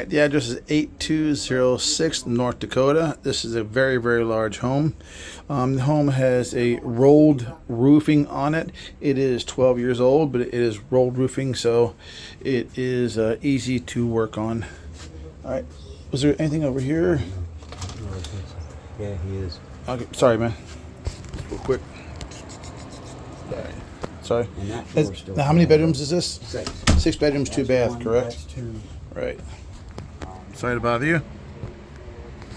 right, the address is 8206 North Dakota. This is a very, very large home. The home has a rolled roofing on it. It is 12 years old, but it is rolled roofing, so it is easy to work on. All right, was there anything over here? Yeah, he is. Okay, sorry, man. Real quick. All right. Sorry. And that floor's still Now, how many bedrooms is this? 6. 6 bedrooms, 2 That's bath, one, correct? That's 2. Right. Sorry to bother you.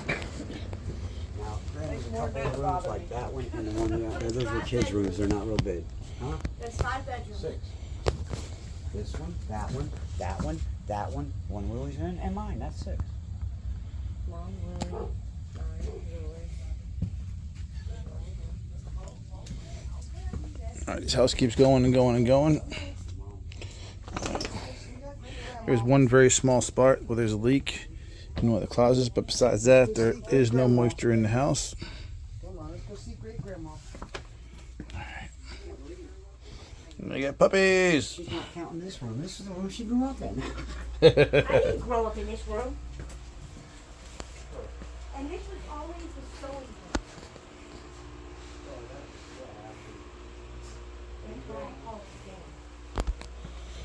Now, there's a couple of rooms like that one and the one out there. Those are kids' rooms. They're not real big. Huh? There's 5 bedrooms. 6. This one, that one, that one, that one Willie's in, and mine. That's 6. Long Willie, 9 Willie. All right, this house keeps going and going and going. There's one very small spot where there's a leak in one of the closets, but besides that, there is no moisture in the house. Come on, let's go see great grandma. And I got puppies. She's not counting this room. This is the room she grew up in. I didn't grow up in this room. And this was always the sewing room. That's what I call it again.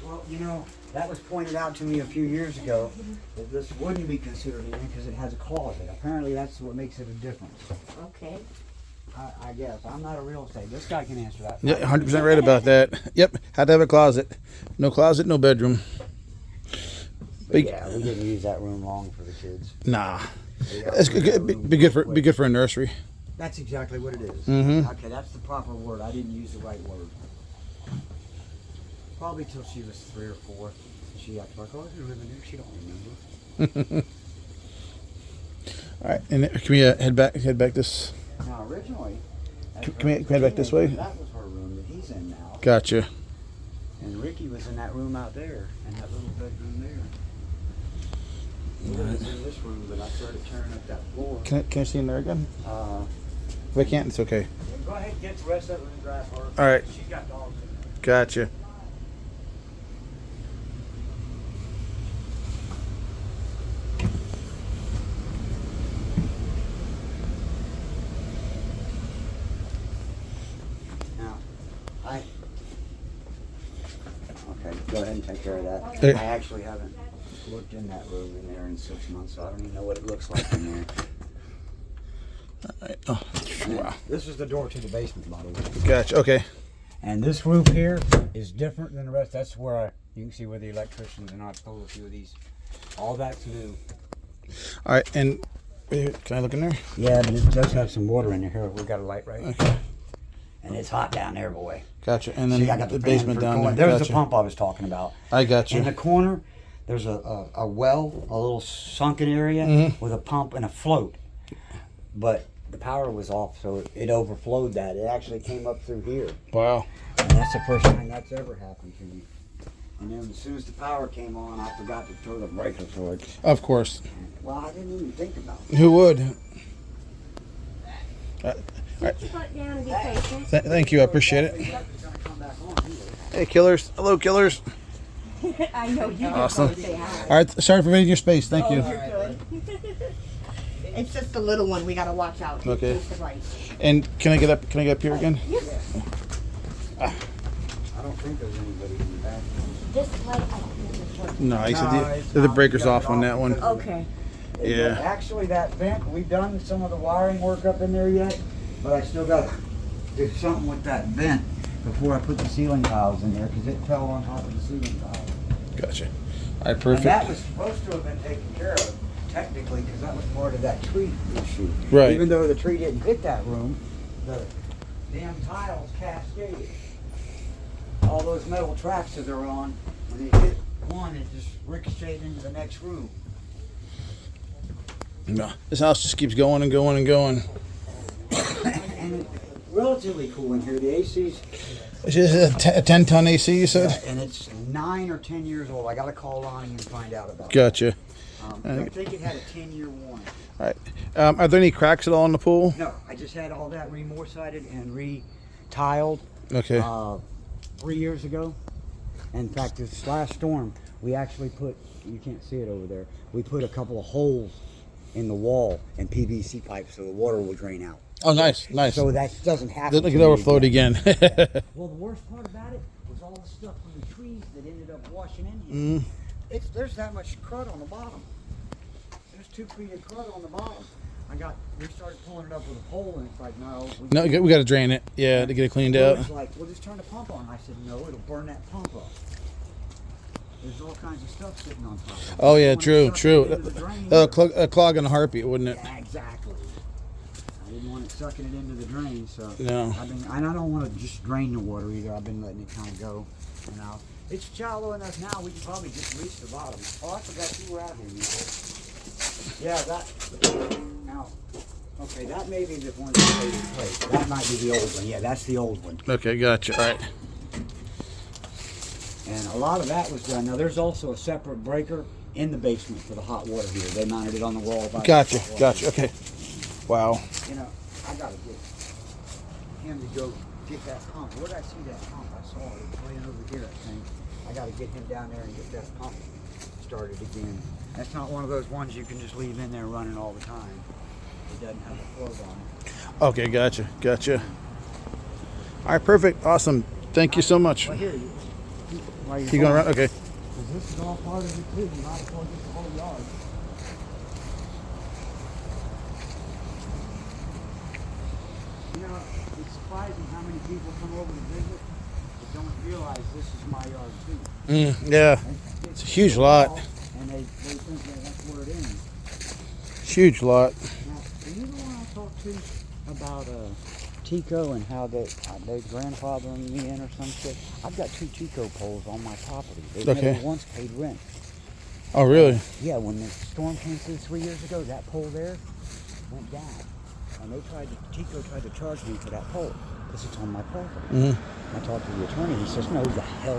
Well, you know, that was pointed out to me a few years ago that this wouldn't be considered in because it has a closet. Apparently, that's what makes it a difference. Okay. I guess. I'm not a real estate. This guy can answer that. Yeah, 100% right about that. Yep, had to have a closet. No closet, no bedroom. But yeah, we didn't use that room long for the kids. Nah, it's good, be good for a nursery. That's exactly what it is. Mhm. Okay, that's the proper word. I didn't use the right word. Probably till she was 3 or 4. She acted like, oh, I live in there. She don't remember. All right, and can we head back this? Now, originally, Can we head back this way? That was her room that he's in now. Gotcha. And Ricky was in that room out there, and that little bedroom there. He was in this room, but I started tearing up that floor. Can I see in there again? If I can't, it's okay. Go ahead and get the rest of it and grab her. All right. She's got dogs in there. Gotcha. Now, okay, go ahead and take care of that. Hey. I actually haven't looked in that room in there in 6 months, so I don't even know what it looks like in there. All right. Oh, wow. This is the door to the basement, by the way. Gotcha. Okay. And this roof here is different than the rest. That's where you can see where the electricians and I pulled a few of these. All that's new. All right, and can I look in there? Yeah, but it does have some water in there. Here, we got a light right. Okay. And it's hot down there, boy. Gotcha. And then See, I got the fan basement for down going. there. There's Gotcha. the pump I was talking about. I got In the you. corner, there's a well, a little sunken area Mhm. with a pump and a float. But the power was off, so it overflowed that. It actually came up through here. Wow. And that's the first time that's ever happened to me. And then as soon as the power came on, I forgot to throw the breaker for it. Of course. Well, I didn't even think about it. Who would? Put your foot down and be patient. Thank you. I appreciate it. It's gonna come back on anyway. Hey, killers. Hello, killers. I know you Awesome. just say hi. All right. Sorry for invading your space. Thank you. You're good. It's just the little one we gotta watch out. Okay. Face the right. And can I get up? Can I get up here again? I don't think there's anybody in the bathroom. This light, I don't think it's working. No, I said it's the not. breaker's We got off it on that one. because Okay. Yeah. Actually, that vent, we've done some of the wiring work up in there yet, but I still got to do something with that vent before I put the ceiling tiles in there because it fell on top of the ceiling tiles. Gotcha. All right. And Perfect. that was supposed to have been taken care of, technically, because that was part of that tree issue. Right. Even though the tree didn't hit that room, the damn tiles cascaded. All those metal tracks that they're on, when they hit one, it just ricocheted into the next room. No, this house just keeps going and going and going. And it's relatively cool in here. The AC's, It's just a 10-ton AC, you said? and it's 9 or 10 years old. I got to call Lonnie and find out about it. Gotcha. I think it had a 10-year warranty. All right. Are there any cracks at all in the pool? No, I just had all that re-morsided and re-tiled Okay. 3 years ago. In fact, this last storm, we actually put, you can't see it over there, we put a couple of holes in the wall and PVC pipes so the water will drain out. Oh, nice, nice. So that doesn't happen. Doesn't to get me overflowed again. Well, the worst part about it was all the stuff from the trees that ended up washing in here. There's that much crud on the bottom. There's 2 feet of crud on the bottom. We started pulling it up with a pole, and it's like, no. No, we got to drain it. Yeah, to get it cleaned out. It's like, well, just turn the pump on. I said, no, it'll burn that pump up. There's all kinds of stuff sitting on top of it. Oh yeah, When true, it sucks it true. into the drain, A clog in a heartbeat, wouldn't it? yeah, exactly. I didn't want it sucking it into the drain, so No. and I don't want to just drain the water either. I've been letting it kind of go. It's shallow enough now. We can probably just reach the bottom. Oh, I forgot you were out here, Nico. Yeah, that. Now, okay, that may be the one that stayed in place. That might be the old one. Yeah, that's the old one. Okay, gotcha. All right. And a lot of that was done. Now, there's also a separate breaker in the basement for the hot water heater. They mounted it on the wall. By Gotcha, the hot water gotcha. heater. Okay. Wow. I gotta get him to go get that pump. Where did I see that pump? I saw it. It's laying over here, I think. I gotta get him down there and get that pump started again. That's not one of those ones you can just leave in there running all the time. It doesn't have a plug on it. Okay, gotcha, gotcha. All right, perfect, awesome. Thank you so much. Well, here, while you're You going around? Okay. 'Cause this is all part of it too. You might as well get the whole yard. You know, it's surprising how many people come over to visit that don't realize this is my yard too. Yeah, it's a huge lot. And they think that that's where it ends. Huge lot. Now, are you the one I talked to about Tico and how they grandfathering me in or some shit? I've got 2 Tico poles on my property. They've Okay. never once paid rent. Oh, really? Yeah, when the storm came through 3 years ago, that pole there went down. And Tico tried to charge me for that pole because it's on my property. I talked to the attorney. He says, no, the hell